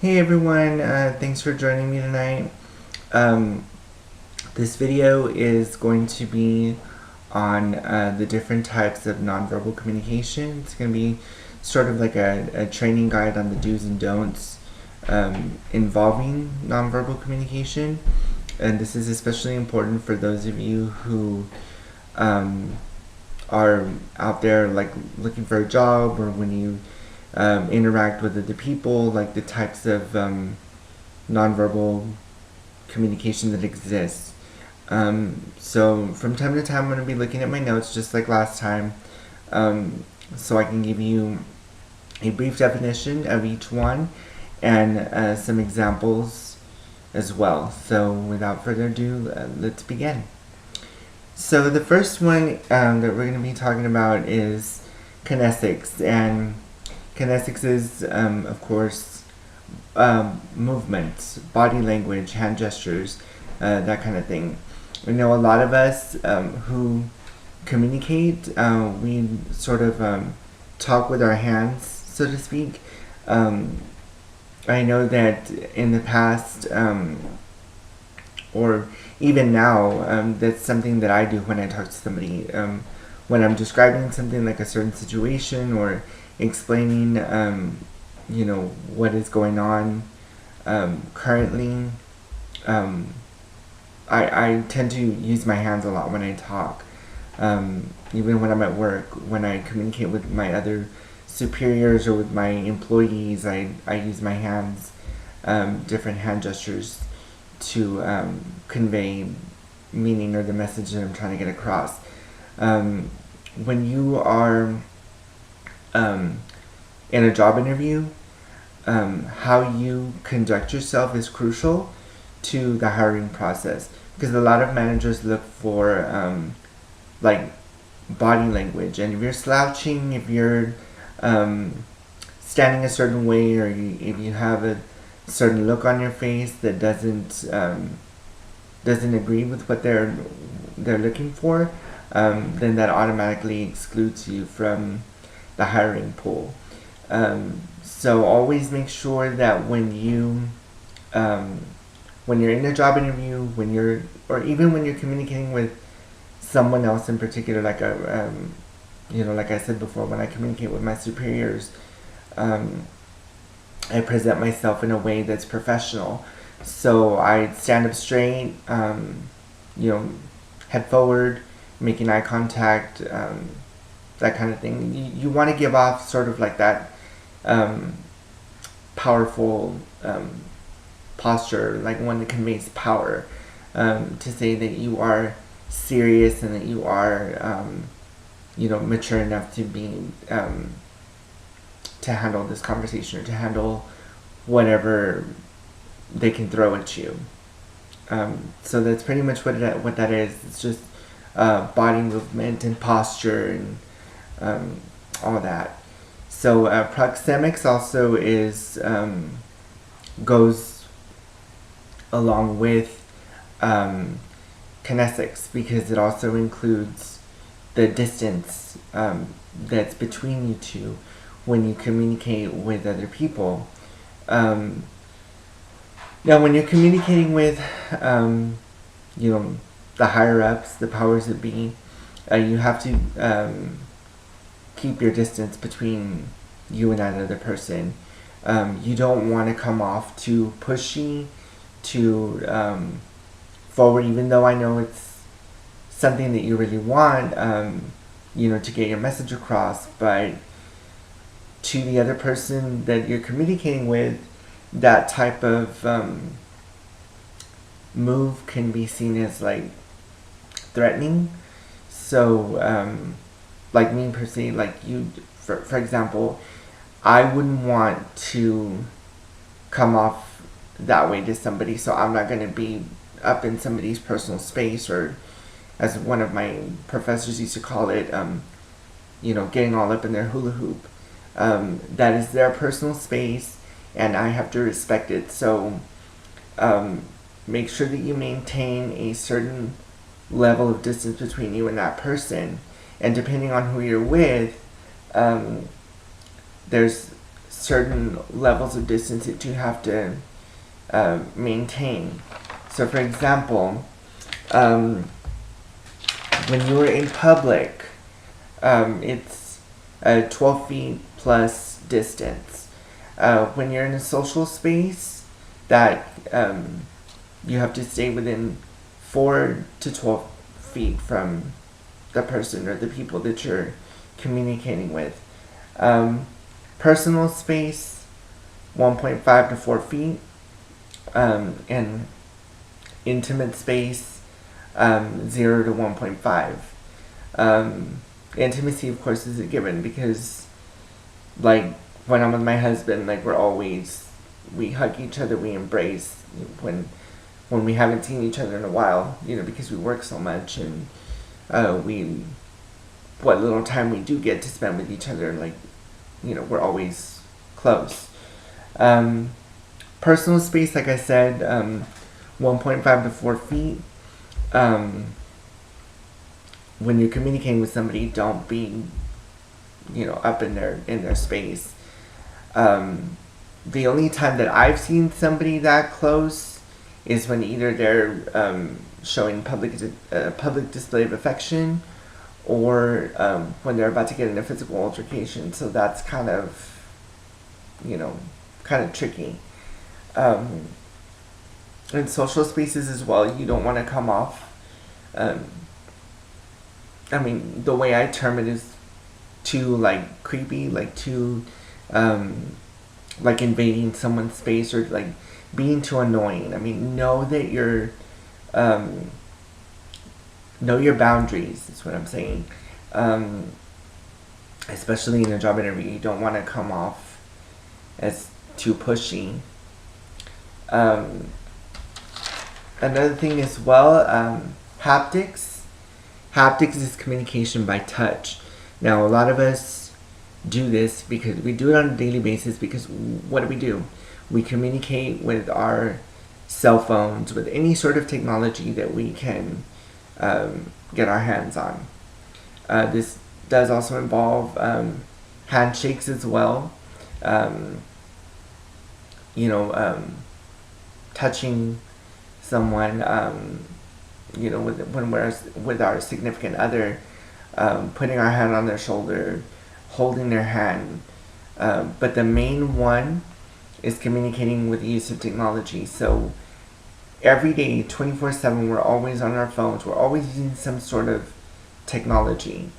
Hey everyone, thanks for joining me tonight. Um, this video is going to be on the different types of nonverbal communication. It's going to be sort of like a training guide on the do's and don'ts involving nonverbal communication. And this is especially important for those of you who um, are out there like looking for a job, or when you interact with other people, like the types of nonverbal communication that exists. So from time to time, I'm going to be looking at my notes just like last time, so I can give you a brief definition of each one and some examples as well. So without further ado, let's begin. So the first one that we're going to be talking about is kinesics, and kinesics is, of course, movement, body language, hand gestures, that kind of thing. I know a lot of us who communicate, we sort of talk with our hands, so to speak. I know that in the past, or even now, that's something that I do when I talk to somebody. When I'm describing something like a certain situation, or explaining, what is going on currently, I tend to use my hands a lot when I talk. Even when I'm at work, when I communicate with my other superiors or with my employees, I use my hands, different hand gestures to convey meaning or the message that I'm trying to get across. When you are in a job interview, how you conduct yourself is crucial to the hiring process, because a lot of managers look for like body language, and if you're slouching, if you're standing a certain way, or if you have a certain look on your face that doesn't agree with what they're looking for, then that automatically excludes you from the hiring pool. So always make sure that when you're in a job interview, or even when you're communicating with someone else in particular, like like I said before, when I communicate with my superiors, I present myself in a way that's professional. So I stand up straight, head forward, making eye contact, that kind of thing. You want to give off sort of like that powerful posture, like one that conveys power, to say that you are serious and that you are, mature enough to be to handle this conversation, or to handle whatever they can throw at you. So that's pretty much what that is. It's just body movement and posture and all that. So proxemics also is goes along with kinesics, because it also includes the distance that's between you two when you communicate with other people. Now, when you're communicating with, the higher ups, the powers that be, you have to keep your distance between you and that other person. You don't want to come off too pushy, too forward, even though I know it's something that you really want, to get your message across. But to the other person that you're communicating with, that type of move can be seen as like threatening. So, like me per se, like you, for example, I wouldn't want to come off that way to somebody, so I'm not going to be up in somebody's personal space, or as one of my professors used to call it, getting all up in their hula hoop. That is their personal space, and I have to respect it. So make sure that you maintain a certain level of distance between you and that person. And depending on who you're with, there's certain levels of distance that you have to maintain. So, for example, when you're in public, it's 12 feet plus distance. When you're in a social space, that you have to stay within 4 to 12 feet from the person or the people that you're communicating with. Personal space, 1.5 to 4 feet. And intimate space, 0 to 1.5. Intimacy, of course, is a given because, like, when I'm with my husband, like, we hug each other, we embrace when we haven't seen each other in a while, because we work so much, and what little time we do get to spend with each other, like, we're always close. Personal space, like I said, 1.5 to 4 feet. When you're communicating with somebody, don't be, up in their space. The only time that I've seen somebody that close is when either they're showing public display of affection, or when they're about to get in a physical altercation. So that's kind of tricky. In social spaces as well, you don't want to come off. The way I term it is too creepy, too invading someone's space, or being too annoying. Know that know your boundaries is what I'm saying. Especially in a job interview, you don't want to come off as too pushy. Another thing as well, haptics. Haptics is communication by touch. Now, a lot of us do this because we do it on a daily basis, because what do? We communicate with our cell phones, with any sort of technology that we can get our hands on. This does also involve handshakes as well. Touching someone, when we're with our significant other, putting our hand on their shoulder, holding their hand. But the main one is communicating with the use of technology. So every day, 24/7, we're always on our phones. We're always using some sort of technology.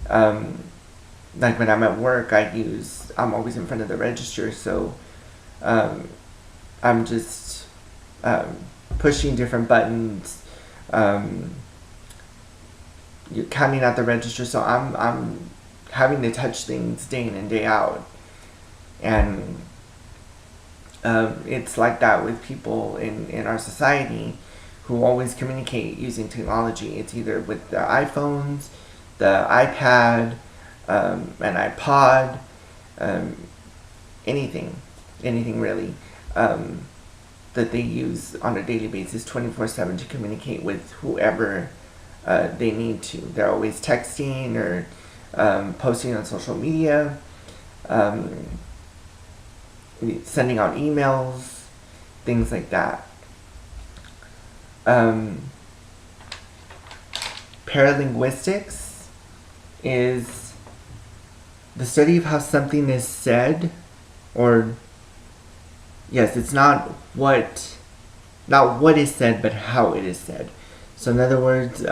Like when I'm at work, I'm always in front of the register, so I'm just pushing different buttons, you're counting out the register, so I'm having to touch things day in and day out. And it's like that with people in our society who always communicate using technology. It's either with their iPhones, the iPad, an iPod, anything really, that they use on a daily basis 24/7 to communicate with whoever they need to. They're always texting or posting on social media, sending out emails, things like that. Paralinguistics is the study of how something is said, or yes, it's not what is said, but how it is said. So in other words,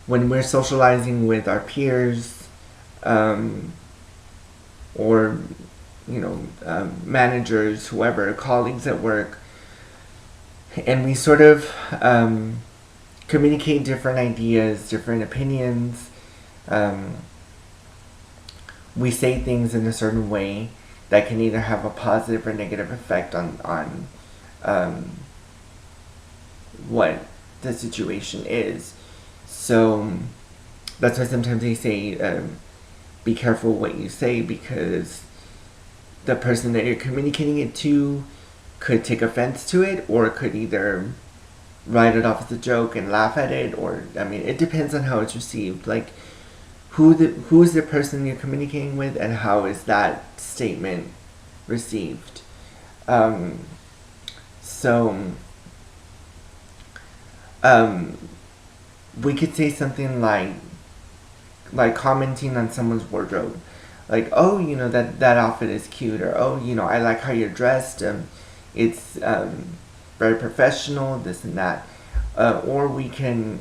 when we're socializing with our peers, or managers, whoever, colleagues at work, and we sort of communicate different ideas, different opinions. We say things in a certain way that can either have a positive or negative effect on what the situation is. So that's why sometimes they say, be careful what you say, because the person that you're communicating it to could take offense to it, or could either write it off as a joke and laugh at it, or it depends on how it's received. Like, who's the person you're communicating with, and how is that statement received. So we could say something like commenting on someone's wardrobe, like, oh, that outfit is cute, or, oh, I like how you're dressed. It's very professional, this and that. Or we could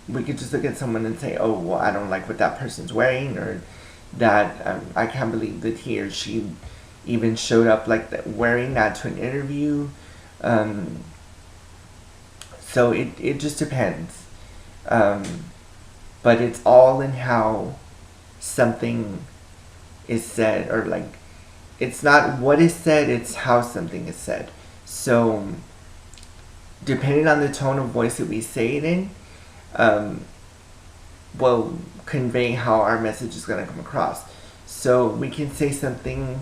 just look at someone and say, oh, well, I don't like what that person's wearing, or that I can't believe that he or she even showed up like that, wearing that to an interview. So it just depends. But it's all in how something is said, or like, it's not what is said, it's how something is said. So depending on the tone of voice that we say it in, will convey how our message is going to come across. So we can say something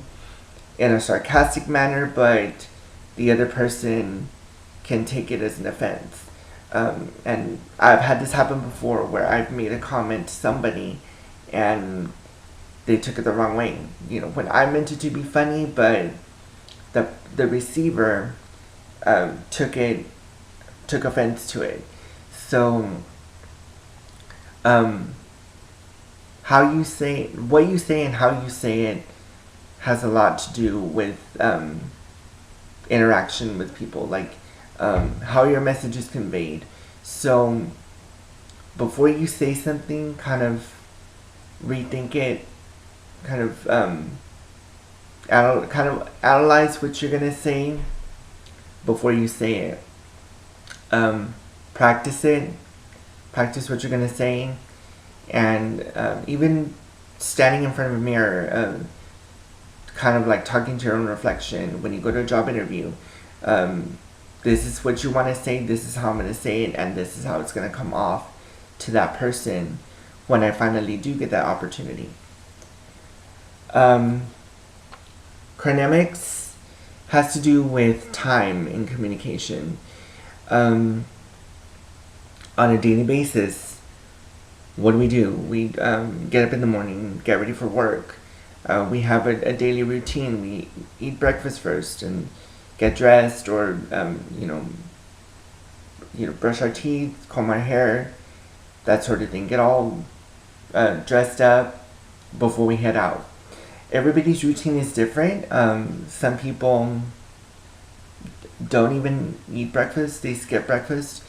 in a sarcastic manner, but the other person can take it as an offense. And I've had this happen before, where I've made a comment to somebody and they took it the wrong way. When I meant it to be funny, but the receiver took offense to it. So how you say, what you say and how you say it has a lot to do with interaction with people, like how your message is conveyed. So before you say something, kind of rethink it, kind of analyze what you're gonna say before you say it. Practice what you're gonna say, and even standing in front of a mirror, kind of like talking to your own reflection when you go to a job interview. This is what you want to say, this is how I'm going to say it, and this is how it's going to come off to that person when I finally do get that opportunity. Chronemics has to do with time in communication. On a daily basis, what do? We get up in the morning, get ready for work. We have a daily routine. We eat breakfast first and get dressed, or brush our teeth, comb our hair, that sort of thing. Get all dressed up before we head out. Everybody's routine is different. Some people don't even eat breakfast. They skip breakfast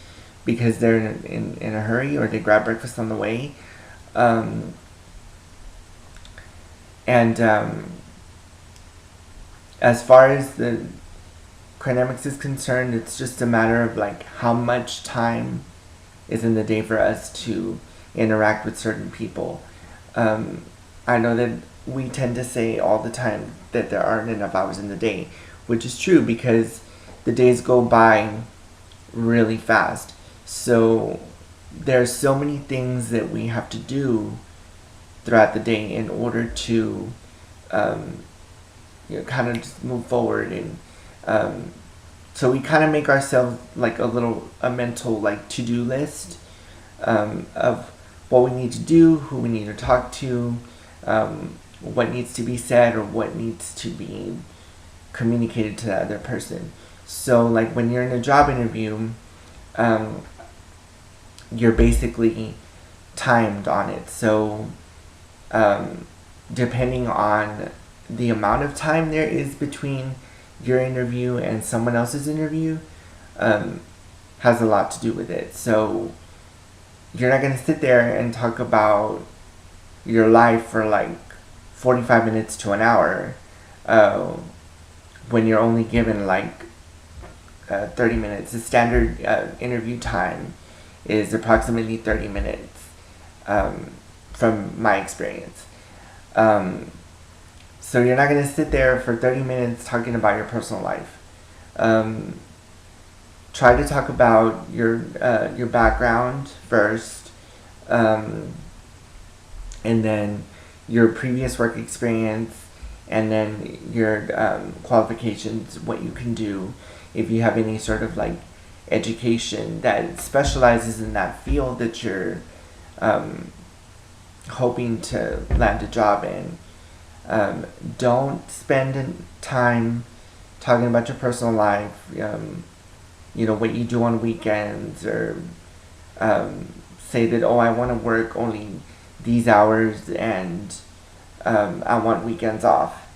because they're in a hurry, or they grab breakfast on the way. As far as the chronemics is concerned, it's just a matter of like how much time is in the day for us to interact with certain people. I know that we tend to say all the time that there aren't enough hours in the day, which is true because the days go by really fast. So there's so many things that we have to do throughout the day in order to kind of just move forward. And so we kind of make ourselves like a mental like to-do list of what we need to do, who we need to talk to, what needs to be said, or what needs to be communicated to the other person. So like when you're in a job interview, you're basically timed on it. So depending on the amount of time there is between your interview and someone else's interview, has a lot to do with it. So you're not going to sit there and talk about your life for like 45 minutes to an hour when you're only given like 30 minutes. The standard interview time is approximately 30 minutes from my experience. So you're not going to sit there for 30 minutes talking about your personal life. Try to talk about your background first, and then your previous work experience, and then your qualifications, what you can do, if you have any sort of like education that specializes in that field that you're hoping to land a job in. Don't spend time talking about your personal life, what you do on weekends, or say that, oh, I want to work only these hours and I want weekends off.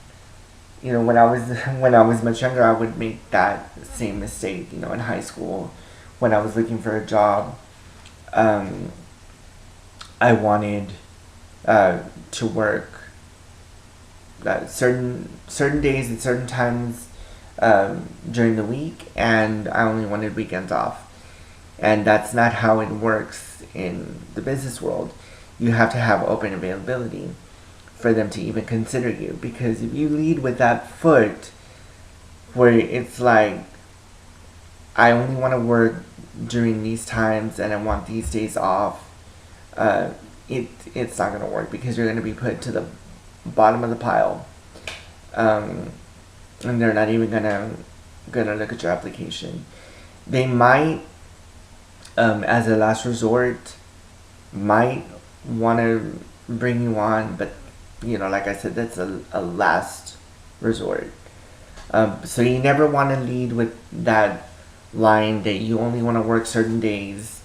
When I was much younger, I would make that same mistake. In high school, when I was looking for a job, I wanted to work certain days at certain times during the week, and I only wanted weekends off. And that's not how it works in the business world. You have to have open availability for them to even consider you. Because if you lead with that foot, where it's like, I only want to work during these times and I want these days off, it's not going to work, because you're going to be put to the bottom of the pile. And they're not even gonna look at your application. They might, as a last resort, might want to bring you on, but like I said, that's a last resort. So you never want to lead with that line that you only want to work certain days,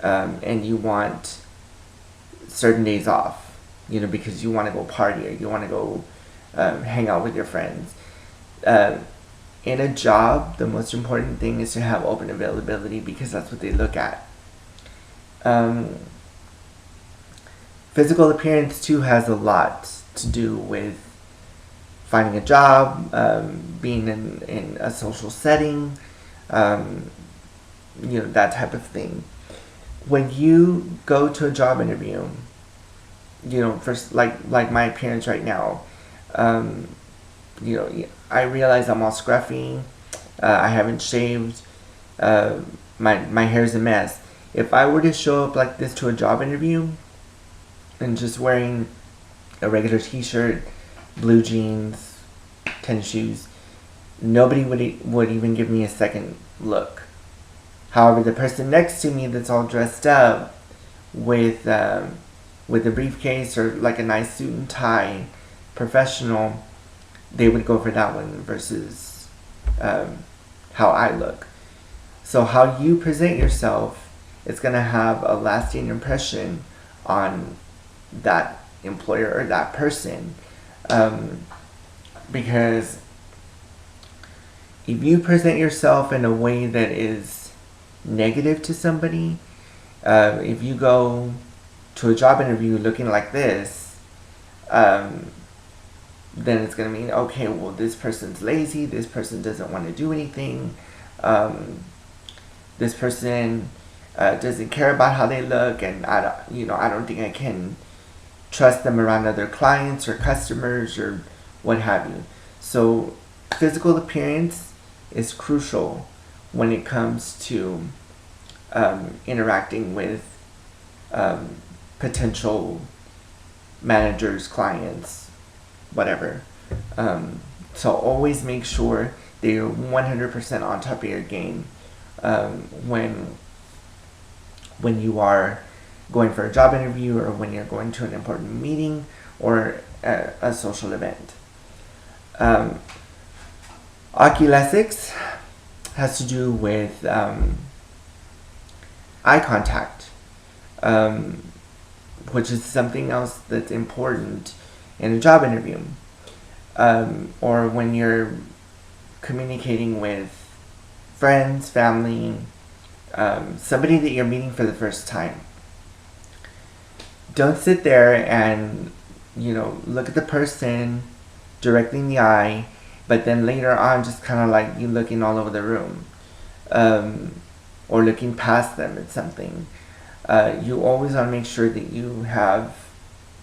and you want certain days off, because you want to go party, or you want to go hang out with your friends. In a job, the most important thing is to have open availability, because that's what they look at. Physical appearance too has a lot to do with finding a job, being in a social setting, that type of thing. When you go to a job interview, first, like my appearance right now, I realize I'm all scruffy. I haven't shaved. My hair's a mess. If I were to show up like this to a job interview and just wearing a regular t-shirt, blue jeans, tennis shoes, nobody would even give me a second look. However, the person next to me that's all dressed up with a briefcase or like a nice suit and tie, professional, they would go for that one versus how I look. So how you present yourself is going to have a lasting impression on that employer or that person. Because if you present yourself in a way that is negative to somebody, if you go to a job interview looking like this, then it's going to mean, okay, well, this person's lazy, this person doesn't want to do anything, this person doesn't care about how they look, and I don't think I can trust them around other clients or customers or what have you. So physical appearance is crucial when it comes to interacting with potential managers, clients, whatever. So always make sure that you're 100% on top of your game when you are going for a job interview, or when you're going to an important meeting or a social event. Oculesics has to do with eye contact, which is something else that's important in a job interview, or when you're communicating with friends, family, somebody that you're meeting for the first time. Don't sit there and look at the person directly in the eye, but then later on just kind of like you looking all over the room, or looking past them at something. You always want to make sure that you have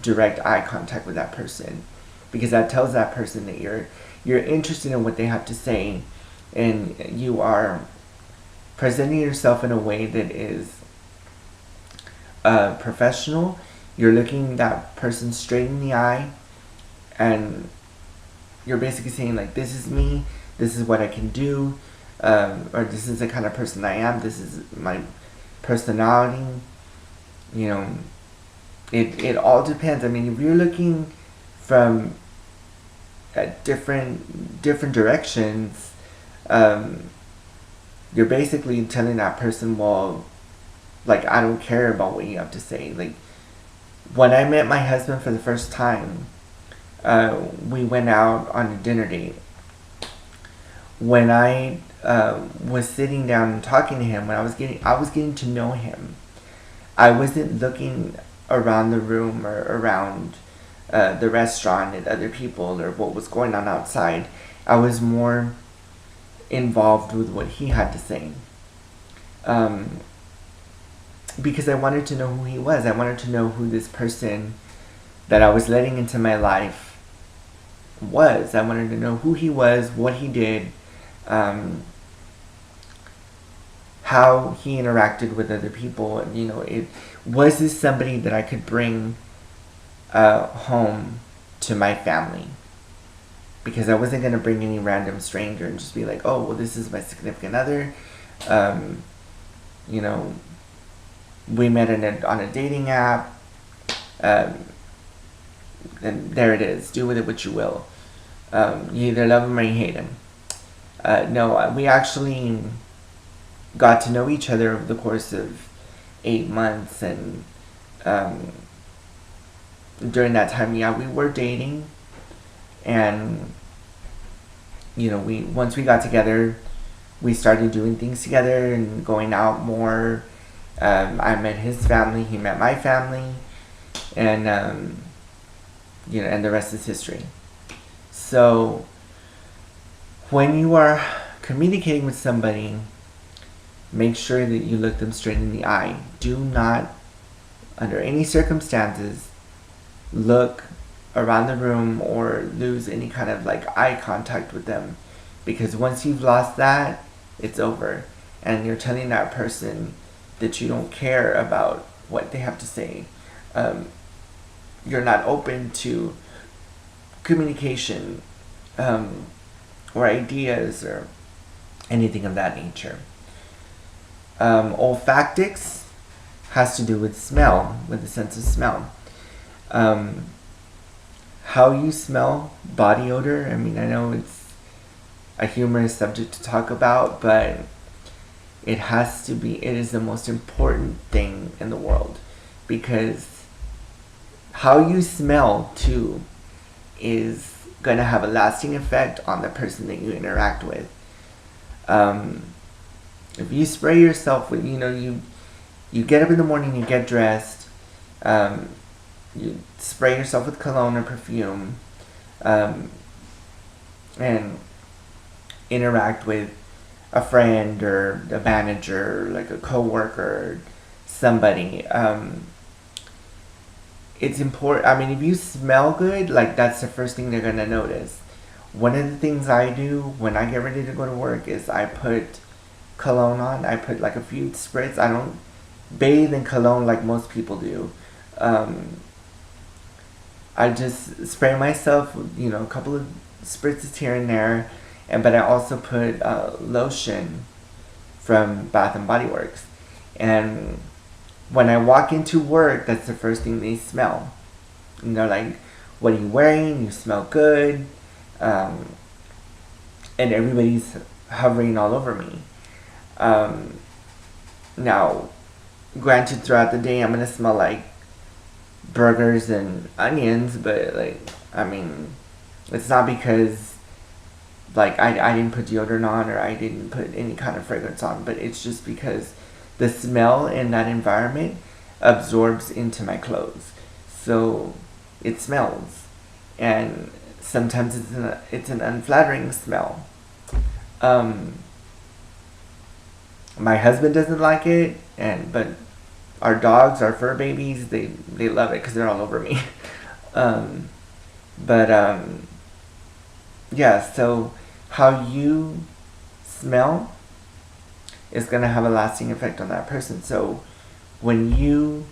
direct eye contact with that person, because that tells that person that you're interested in what they have to say, and you are presenting yourself in a way that is professional. You're looking that person straight in the eye, and you're basically saying, like, this is me, this is what I can do, or this is the kind of person I am, this is my personality, it all depends. I mean, if you're looking from different directions, you're basically telling that person, well, like, I don't care about what you have to say. Like, when I met my husband for the first time, we went out on a dinner date. When I was sitting down and talking to him, when I was getting to know him, I wasn't looking around the room or around the restaurant and other people or what was going on outside. I was more involved with what he had to say. Because I wanted to know who he was. I wanted to know who this person that I was letting into my life was. I wanted to know who he was, what he did, how he interacted with other people. You know, was this somebody that I could bring home to my family? Because I wasn't going to bring any random stranger and just be like, oh, well, this is my significant other. You know, we met on a dating app. And there it is. Do with it what you will. You either love him or you hate him. No, we actually got to know each other over the course of 8 months. And during that time, yeah, we were dating. And, you know, once we got together, we started doing things together and going out more. I met his family, he met my family, and you know, and the rest is history. So when you are communicating with somebody, make sure that you look them straight in the eye. Do not, under any circumstances, look around the room or lose any kind of like eye contact with them, because once you've lost that, it's over, and you're telling that person that you don't care about what they have to say. You're not open to communication or ideas or anything of that nature. Olfactics has to do with smell, with the sense of smell. How you smell, body odor. I mean, I know it's a humorous subject to talk about, but it is the most important thing in the world, because how you smell too is going to have a lasting effect on the person that you interact with. If you spray yourself with, you know, you get up in the morning, you get dressed, you spray yourself with cologne or perfume, and interact with a friend or a manager, like a coworker, somebody. It's important. I mean, if you smell good, like, that's the first thing they're gonna notice. One of the things I do when I get ready to go to work is I put cologne on. I put like a few spritz. I don't bathe in cologne like most people do. I just spray myself with, you know, a couple of spritzes here and there, but I also put lotion from Bath and Body Works. And when I walk into work, that's the first thing they smell. And they're like, what are you wearing? You smell good. And everybody's hovering all over me. Now, granted, throughout the day, I'm going to smell like burgers and onions, but, like, I mean, it's not because, like, I didn't put deodorant on or I didn't put any kind of fragrance on, but it's just because the smell in that environment absorbs into my clothes. So it smells. And sometimes it's an unflattering smell. My husband doesn't like it, but our dogs, our fur babies, they love it because they're all over me. Yeah, so how you smell is going to have a lasting effect on that person. So if you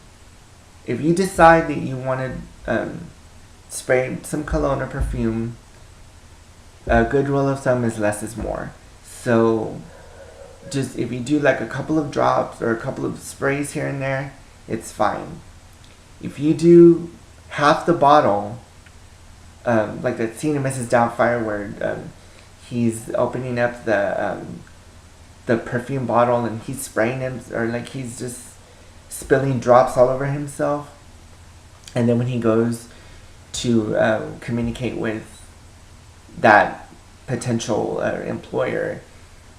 decide that you want to spray some cologne or perfume, a good rule of thumb is less is more. So if you do like a couple of drops or a couple of sprays here and there, it's fine. If you do half the bottle, like that scene in Mrs. Doubtfire where he's opening up the perfume bottle and he's spraying him, or like he's just spilling drops all over himself. And then when he goes to communicate with that potential employer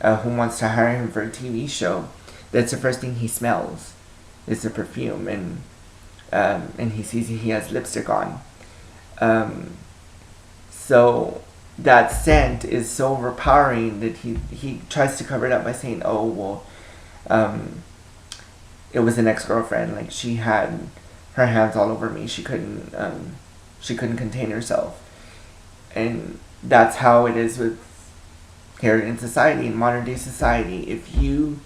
who wants to hire him for a TV show, that's the first thing he smells is the perfume, and he sees he has lipstick on. So that scent is so overpowering that he tries to cover it up by saying, "Oh well, it was an ex-girlfriend. Like she had her hands all over me. She couldn't contain herself." And that's how it is with here in society, in modern day society. If you're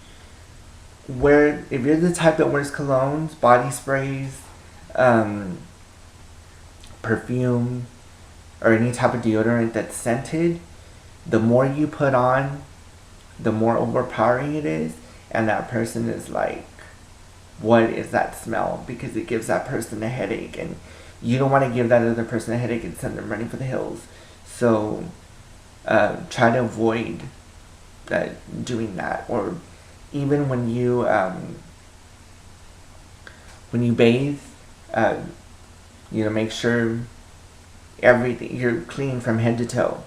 the type that wears colognes, body sprays, perfume, or any type of deodorant that's scented, the more you put on, the more overpowering it is, and that person is like, what is that smell? Because it gives that person a headache, and you don't want to give that other person a headache and send them running for the hills. So try to avoid doing that. Or even when you bathe, make sure everything you're clean from head to toe,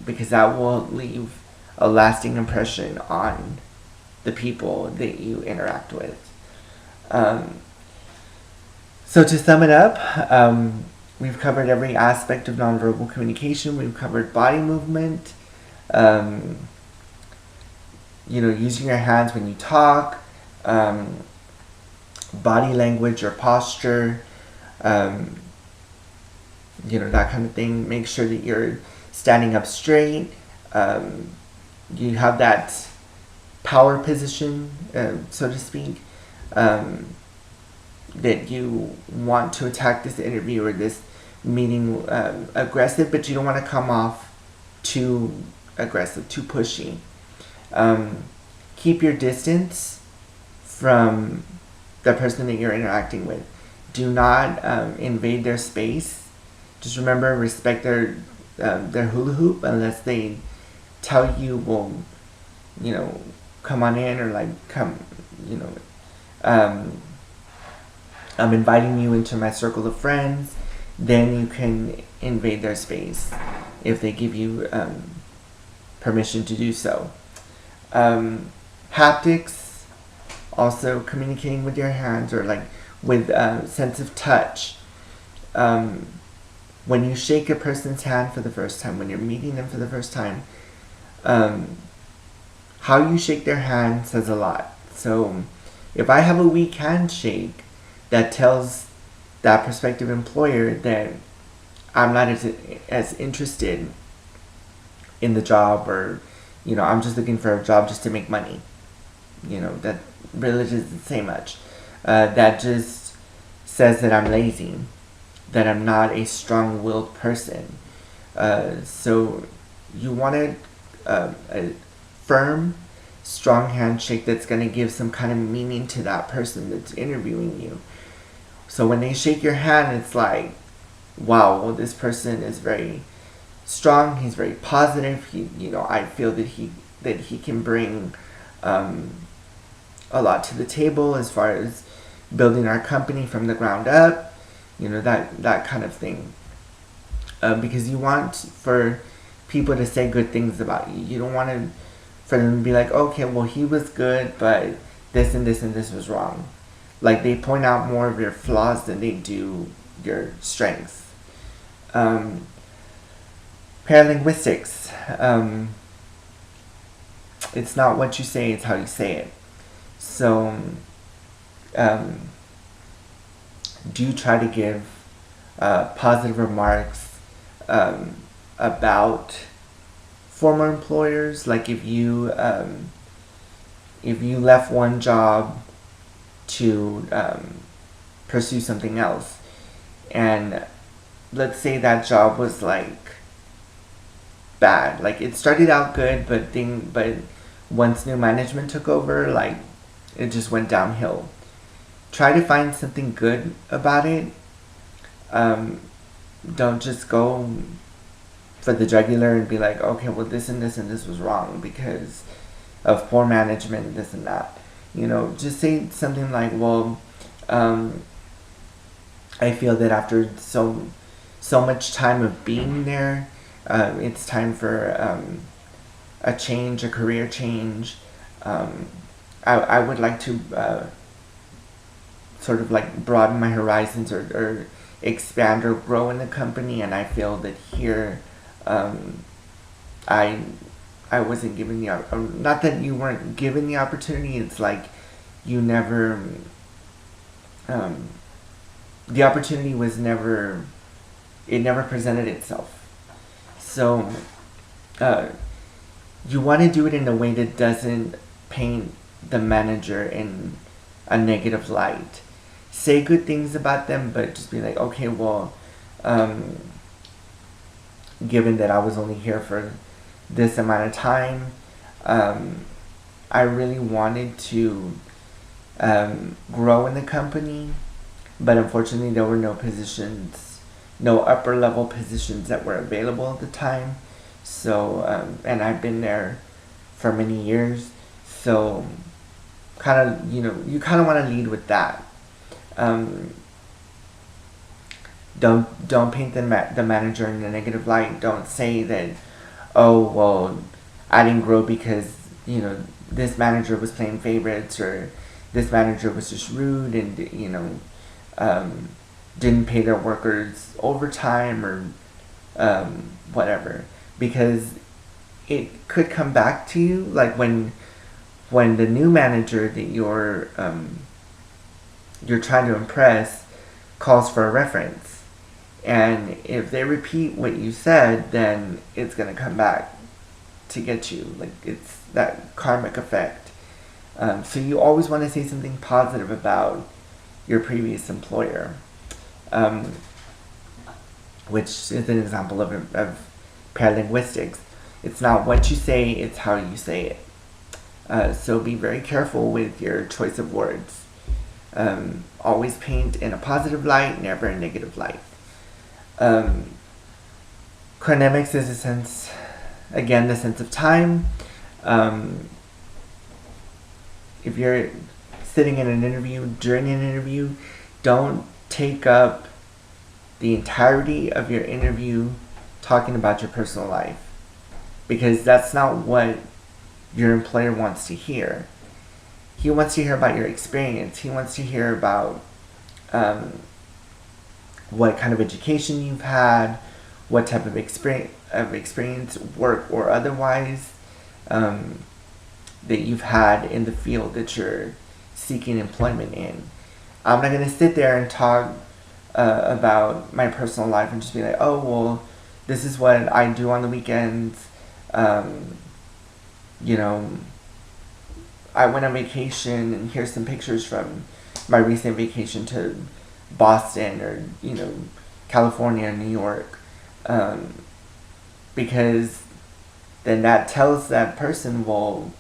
because that will leave a lasting impression on the people that you interact with. So to sum it up, we've covered every aspect of nonverbal communication. We've covered body movement, using your hands when you talk, body language or posture, that kind of thing. Make sure that you're standing up straight. You have that power position, so to speak, that you want to attack this interview or this meeting aggressive, but you don't want to come off too aggressive, too pushy. Keep your distance from the person that you're interacting with. Do not invade their space. Just remember, respect their hula hoop unless they tell you, well, come on in, or like come, I'm inviting you into my circle of friends. Then you can invade their space if they give you permission to do so. Haptics, also communicating with your hands or like with sense of touch. When you shake a person's hand for the first time, when you're meeting them for the first time, how you shake their hand says a lot. So if I have a weak handshake, that tells that prospective employer that I'm not as interested in the job, or I'm just looking for a job just to make money. That really doesn't say much. That just says that I'm lazy, that I'm not a strong-willed person. So you want a firm, strong handshake that's going to give some kind of meaning to that person that's interviewing you. So when they shake your hand, it's like, wow, well, this person is very strong. He's very positive. I feel that he can bring a lot to the table as far as building our company from the ground up. That kind of thing. Because you want for people to say good things about you. You don't want for them to be like, okay, well, he was good, but this and this and this was wrong. Like, they point out more of your flaws than they do your strengths. Paralinguistics. It's not what you say, it's how you say it. So, do try to give positive remarks about former employers. Like if you left one job to pursue something else, and let's say that job was like bad, like it started out good, but once new management took over, like it just went downhill. try to find something good about it. Don't just go for the jugular and be like, okay, well, this and this and this was wrong because of poor management, this and that. Just say something like, well, I feel that after so much time of being there, it's time for a change, a career change. I would like to sort of like broaden my horizons or expand or grow in the company, and I feel that here I wasn't given not that you weren't given the opportunity, it's like you never the opportunity was never presented itself. So you want to do it in a way that doesn't paint the manager in a negative light. Say good things about them, but just be like, okay, well, given that I was only here for this amount of time, I really wanted to grow in the company, but unfortunately there were no upper level positions that were available at the time. So, and I've been there for many years, so you kind of want to lead with that. Don't paint the manager in a negative light. Don't say that, oh, well, I didn't grow because, this manager was playing favorites, or this manager was just rude and, didn't pay their workers overtime or whatever. Because it could come back to you, like when the new manager that you're trying to impress calls for a reference, and if they repeat what you said, then it's gonna come back to get you. Like, it's that karmic effect. So you always want to say something positive about your previous employer, which is an example of paralinguistics. It's not what you say, it's how you say it. So be very careful with your choice of words. Always paint in a positive light, never a negative light. Chronemics is the sense of time. If you're sitting in an interview, during an interview, don't take up the entirety of your interview talking about your personal life, because that's not what your employer wants to hear. He wants to hear about your experience. He wants to hear about what kind of education you've had, what type of experience, work or otherwise, that you've had in the field that you're seeking employment in. I'm not going to sit there and talk about my personal life and just be like, oh, well, this is what I do on the weekends. I went on vacation, and here's some pictures from my recent vacation to Boston or, California, New York. Because then that tells that person, well,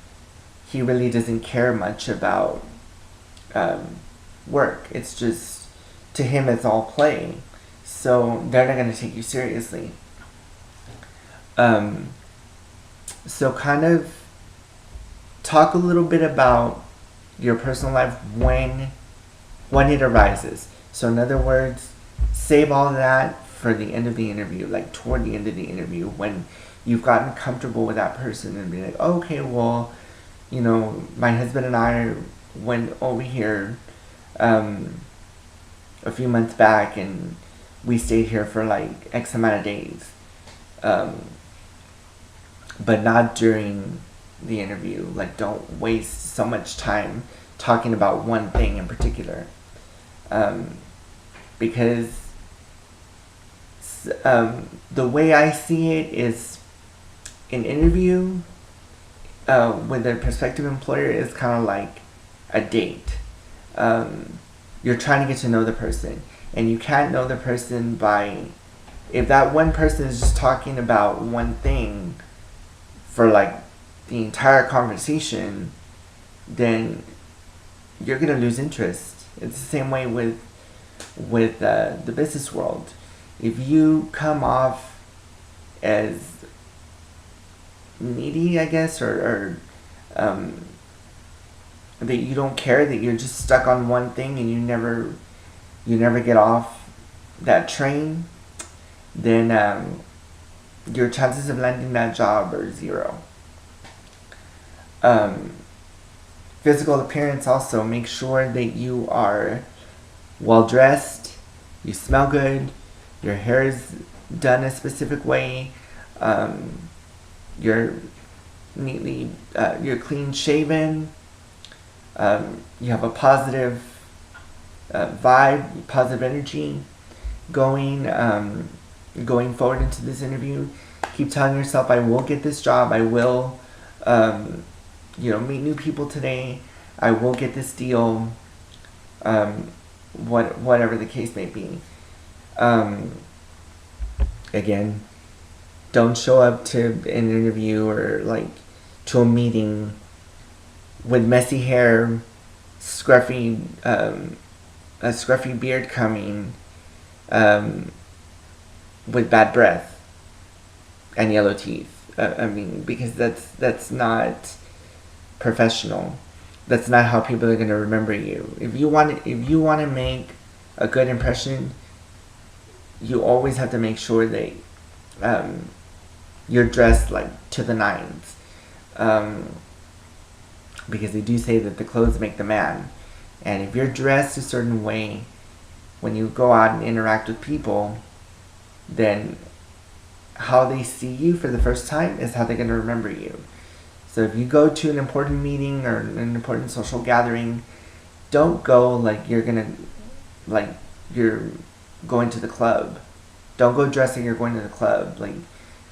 he really doesn't care much about work. It's just, to him, it's all play. So they're not going to take you seriously. So kind of talk a little bit about your personal life when it arises. So in other words, save all of that for the end of the interview, like toward the end of the interview, when you've gotten comfortable with that person, and be like, oh, okay, well, my husband and I went over here a few months back, and we stayed here for like X amount of days. But not during the interview. Like, don't waste so much time talking about one thing in particular. Because the way I see it is, an interview with a prospective employer is kind of like a date. You're trying to get to know the person, and you can't know the person by, if that one person is just talking about one thing for like the entire conversation, then you're gonna lose interest. It's the same way with the business world. If you come off as needy, I guess, or that you don't care, that you're just stuck on one thing and you never get off that train, then your chances of landing that job are 0. Physical appearance also. Make sure that you are well dressed, you smell good, your hair is done a specific way, you're you're clean shaven, you have a positive vibe, positive energy going forward into this interview. Keep telling yourself, I will get this job, I will meet new people today, I will get this deal, whatever the case may be. Again, don't show up to an interview or to a meeting with messy hair, scruffy a scruffy beard coming, with bad breath and yellow teeth. Because that's not professional. That's not how people are going to remember you. If you want to make a good impression, you always have to make sure that you're dressed to the nines, because they do say that the clothes make the man. And if you're dressed a certain way when you go out and interact with people, then how they see you for the first time is how they're going to remember you. So if you go to an important meeting or an important social gathering, don't go like you're going to the club. Don't go dressed like you're going to the club.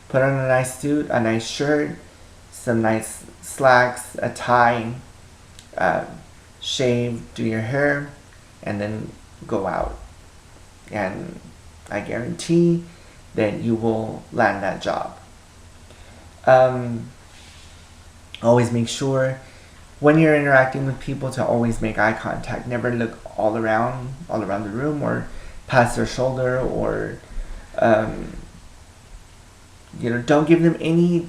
Put on a nice suit, a nice shirt, some nice slacks, a tie, shave, do your hair, and then go out. And I guarantee that you will land that job. Always make sure when you're interacting with people to always make eye contact. Never look all around the room or past their shoulder, or don't give them any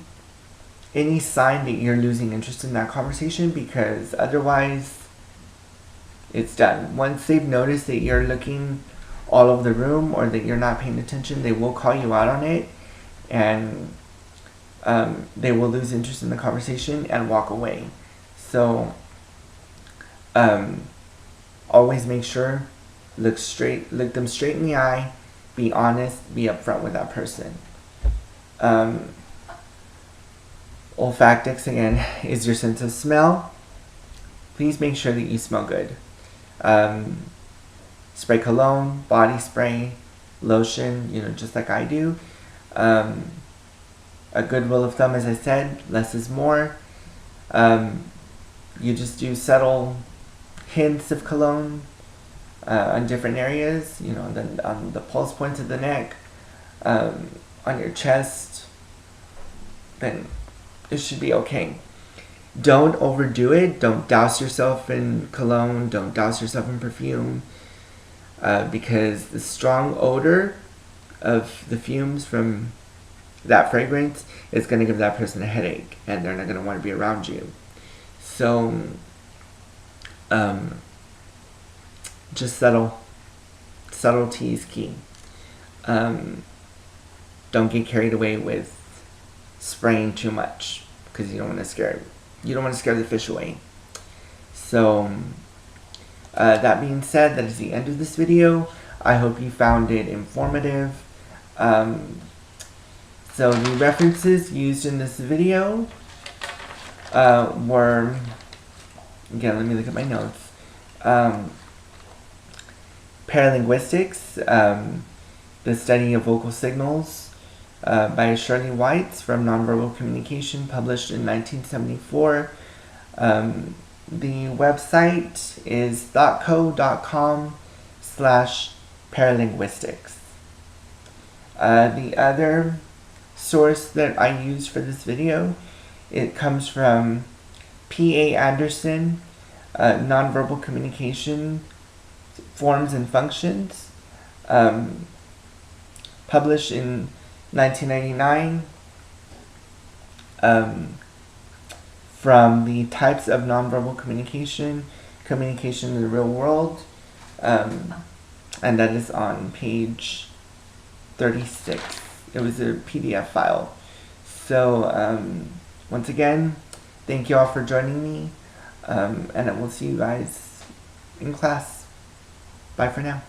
sign that you're losing interest in that conversation, because otherwise it's done. Once they've noticed that you're looking all over the room or that you're not paying attention, they will call you out on it, and they will lose interest in the conversation and walk away. So always make sure, look them straight in the eye, be honest, be upfront with that person. Olfactics, again, is your sense of smell. Please make sure that you smell good. Spray cologne, body spray, lotion, just like I do. A good rule of thumb, as I said, less is more. You just do subtle hints of cologne on different areas, then on the pulse points of the neck, on your chest, then it should be okay. Don't overdo it. Don't douse yourself in cologne. Don't douse yourself in perfume, because the strong odor of the fumes from that fragrance is going to give that person a headache, and they're not going to want to be around you. So just subtlety is key. Don't get carried away with spraying too much, because you don't want to scare the fish away. So that being said, that is the end of this video. I hope you found it informative. So the references used in this video were, again, let me look at my notes. Paralinguistics, the study of vocal signals, by Shirley White from Nonverbal Communication, published in 1974. The website is thoughtco.com/paralinguistics. The other source that I used for this video, it comes from P.A. Anderson, Nonverbal Communication, Forms and Functions, published in 1999, from the Types of Nonverbal Communication, Communication in the Real World, and that is on page 36. It was a PDF file. So once again, thank you all for joining me, and I will see you guys in class. Bye for now.